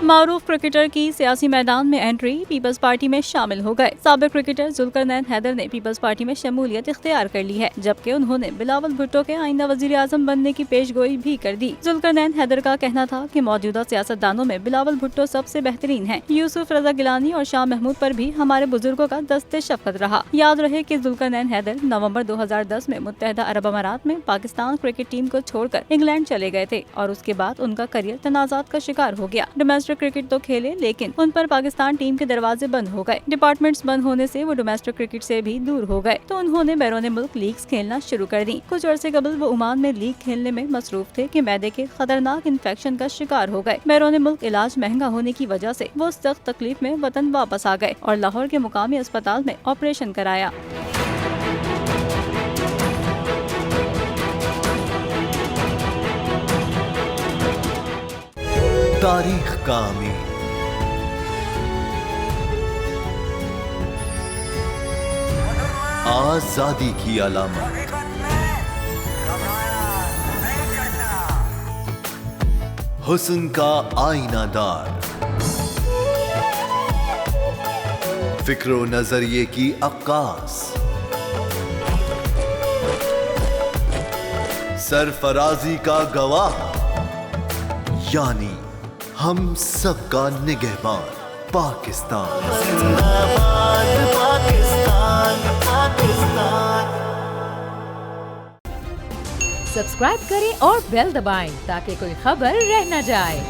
मारूफ cricketer की सियासी मैदान में एंट्री, पीपल्स पार्टी में शामिल हो गए। साबिक क्रिकेटर जुल्करनैन हैदर ने पीपल्स पार्टी में शमूलियत इख्तियार कर ली है, जबकि उन्होंने बिलावल भुट्टो के आइंदा वजीर आजम बनने की पेशगोई भी कर दी। जुल्करनैन हैदर का कहना था कि मौजूदा सियासतदानों में बिलावल भुट्टो सबसे बेहतरीन है। यूसुफ रजा गिलानी और शाह महमूद पर भी हमारे बुजुर्गों का दस्ते शफकत रहा। याद रहे कि जुल्करनैन हैदर नवंबर 2010 में मुत्तहदा अरब अमारात में पाकिस्तान क्रिकेट टीम को छोड़कर इंग्लैंड चले गए थे और उसके बाद उनका करियर तनाजात का शिकार हो गया। डोमेस्टिक क्रिकेट तो खेले, लेकिन उन पर पाकिस्तान टीम के दरवाजे बंद हो गए। डिपार्टमेंट्स बंद होने से वो डोमेस्टिक क्रिकेट से भी दूर हो गए, तो उन्होंने बैरून मुल्क लीग्स खेलना शुरू कर दी। कुछ अरसे कबल वो ओमान में लीग खेलने में मसरूफ थे कि मैदे के खतरनाक इन्फेक्शन का शिकार हो गए। बैरून मुल्क इलाज महंगा होने की वजह से वो सख्त तकलीफ में वतन वापस आ गए और लाहौर के मुकामी अस्पताल में ऑपरेशन कराया। तारीख का अमीर, आजादी की अलामत, हुस्न का आईनादार, फिक्रो नजरिए की अक्कास, सरफराजी का गवाह, यानी हम सबका निगहबान पाकिस्तान। जिंदाबाद पाकिस्तान, पाकिस्तान। सब्सक्राइब करें और बेल दबाएं ताकि कोई खबर रह न जाए।